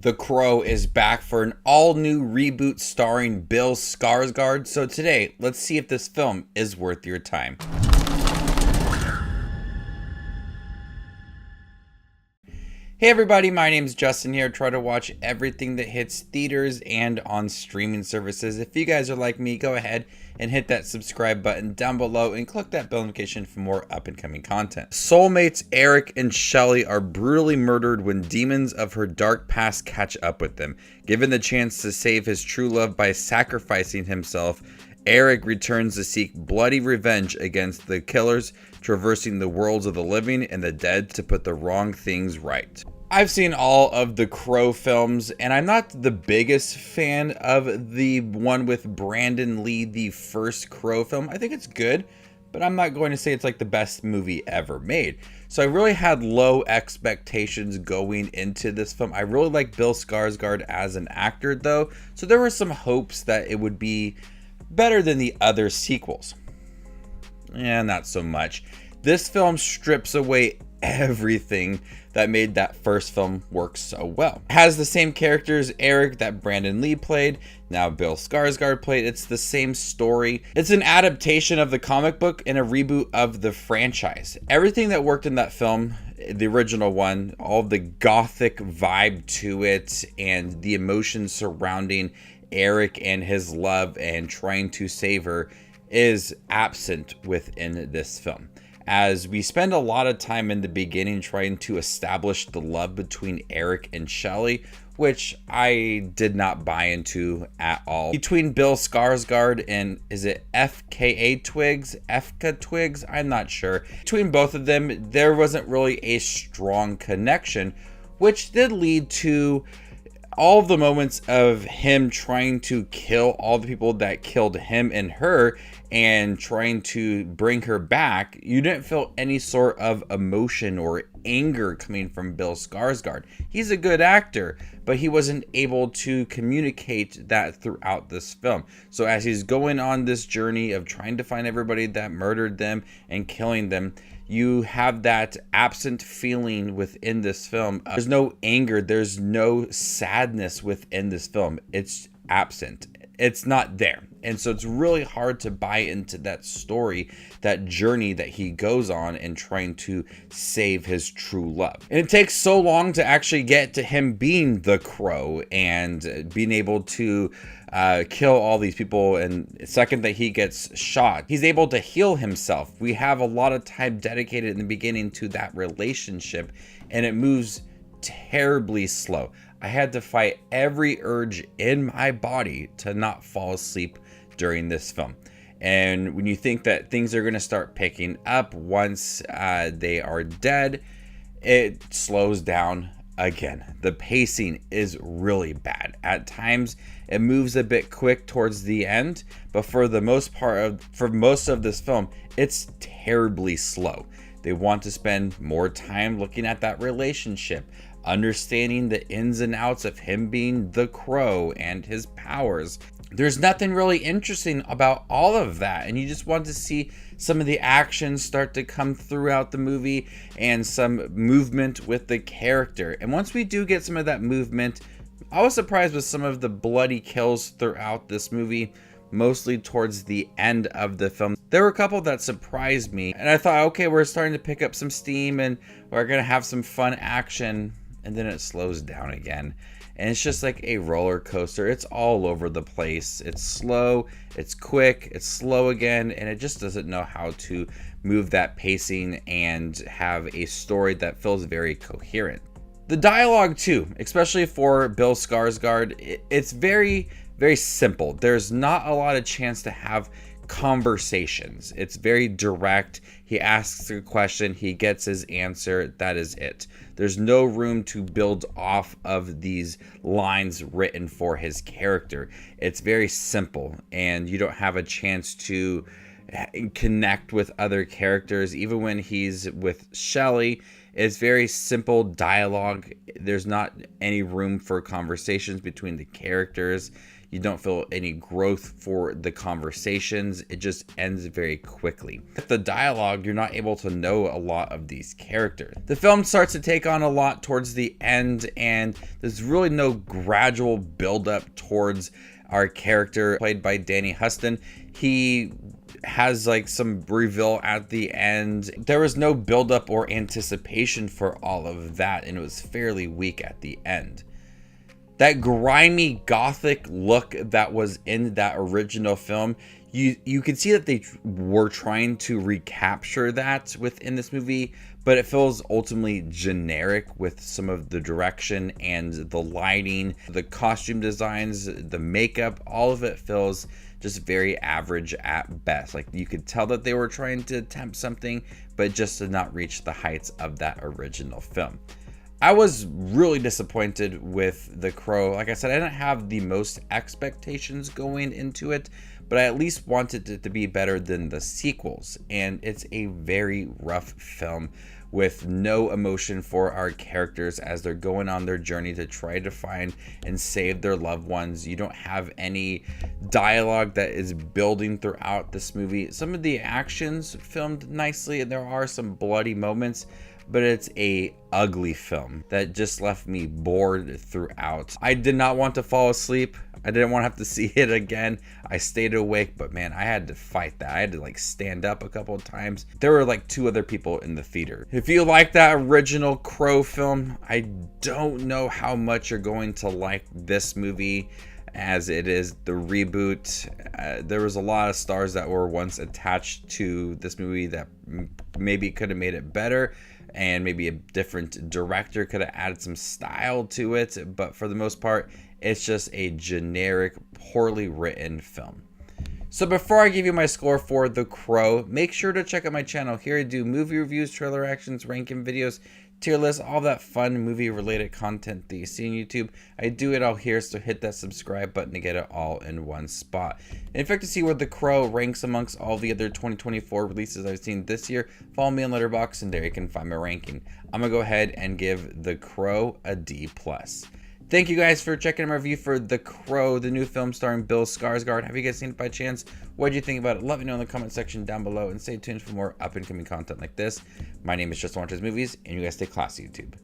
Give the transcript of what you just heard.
The Crow is back for an all-new reboot starring Bill Skarsgård, so today, let's see if this film is worth your time. Hey everybody, my name is Justin here. I try to watch everything that hits theaters and on streaming services. If you guys are like me, go ahead and hit that subscribe button down below and click that bell notification for more up and coming content. Soulmates Eric and Shelly are brutally murdered when demons of her dark past catch up with them. Given the chance to save his true love by sacrificing himself, Eric returns to seek bloody revenge against the killers, traversing the worlds of the living and the dead to put the wrong things right. I've seen all of the Crow films, and I'm not the biggest fan of the one with Brandon Lee, the first Crow film. I think it's good, but I'm not going to say it's like the best movie ever made. So I really had low expectations going into this film. I really like Bill Skarsgård as an actor though, so there were some hopes that it would be better than the other sequels. Not so much. This film strips away everything that made that first film work so well. It has the same characters, Eric, that Brandon Lee played, now Bill Skarsgård played. It's the same story. It's an adaptation of the comic book and a reboot of the franchise. Everything that worked in that film, the original one, all the gothic vibe to it and the emotions surrounding Eric and his love and trying to save her is absent within this film, as we spend a lot of time in the beginning trying to establish the love between Eric and Shelly, which I did not buy into at all. Between Bill Skarsgård and, is it FKA Twigs? FK Twigs? I'm not sure. Between both of them, there wasn't really a strong connection, which did lead to all of the moments of him trying to kill all the people that killed him and her and trying to bring her back. You didn't feel any sort of emotion or anger coming from Bill Skarsgård. He's a good actor, but he wasn't able to communicate that throughout this film. So as he's going on this journey of trying to find everybody that murdered them and killing them, you have that absent feeling within this film. There's no anger, there's no sadness within this film. It's absent. It's not there. And so it's really hard to buy into that story, that journey that he goes on in trying to save his true love. And it takes so long to actually get to him being the Crow and being able to kill all these people. And the second that he gets shot, he's able to heal himself. We have a lot of time dedicated in the beginning to that relationship, and it moves terribly slow. I had to fight every urge in my body to not fall asleep during this film. And when you think that things are going to start picking up once they are dead, it slows down again. The pacing is really bad. At times it moves a bit quick towards the end, but for the most part for most of this film, it's terribly slow. They want to spend more time looking at that relationship, understanding the ins and outs of him being the Crow and his powers. There's nothing really interesting about all of that, and you just want to see some of the action start to come throughout the movie and some movement with the character. And once we do get some of that movement, I was surprised with some of the bloody kills throughout this movie, mostly towards the end of the film. There were a couple that surprised me, and I thought, okay, we're starting to pick up some steam and we're gonna have some fun action, and then it slows down again. And it's just like a roller coaster. It's all over the place. It's slow, it's quick, it's slow again, and it just doesn't know how to move that pacing and have a story that feels very coherent. The dialogue too, especially for Bill Skarsgård, it's very, very simple. There's not a lot of chance to have conversations. It's very direct. He asks a question, he gets his answer, that is it. There's no room to build off of these lines written for his character. It's very simple, and you don't have a chance to connect with other characters. Even when he's with Shelly, it's very simple dialogue. There's not any room for conversations between the characters. You don't feel any growth for the conversations. It just ends very quickly. With the dialogue, you're not able to know a lot of these characters. The film starts to take on a lot towards the end, and there's really no gradual build-up towards our character played by Danny Huston. He has like some reveal at the end. There was no buildup or anticipation for all of that, and it was fairly weak at the end. That grimy gothic look that was in that original film, you can see that they were trying to recapture that within this movie, but it feels ultimately generic with some of the direction and the lighting, the costume designs, the makeup. All of it feels just very average at best. Like, you could tell that they were trying to attempt something, but just did not reach the heights of that original film. I was really disappointed with The Crow. Like I said, I didn't have the most expectations going into it, but I at least wanted it to be better than the sequels. And it's a very rough film with no emotion for our characters as they're going on their journey to try to find and save their loved ones. You don't have any dialogue that is building throughout this movie. Some of the actions filmed nicely, and there are some bloody moments, but it's a ugly film that just left me bored throughout. I did not want to fall asleep. I didn't want to have to see it again. I stayed awake, but man, I had to fight that. I had to like stand up a couple of times. There were like 2 other people in the theater. If you like that original Crow film, I don't know how much you're going to like this movie, as it is the reboot. There was a lot of stars that were once attached to this movie that maybe could have made it better, and maybe a different director could have added some style to it, but for the most part, it's just a generic, poorly written film. So before I give you my score for The Crow, make sure to check out my channel. Here I do movie reviews, trailer reactions, ranking videos, tier lists, all that fun movie related content that you see on YouTube. I do it all here, so hit that subscribe button to get it all in one spot. And in fact, to see where The Crow ranks amongst all the other 2024 releases I've seen this year, follow me on Letterboxd, and there you can find my ranking. I'm gonna go ahead and give The Crow a D+. Thank you guys for checking my review for The Crow, the new film starring Bill Skarsgård. Have you guys seen it by chance? What did you think about it? Let me know in the comment section down below, and stay tuned for more up and coming content like this. My name is Just Watches Movies, and you guys stay classy, YouTube.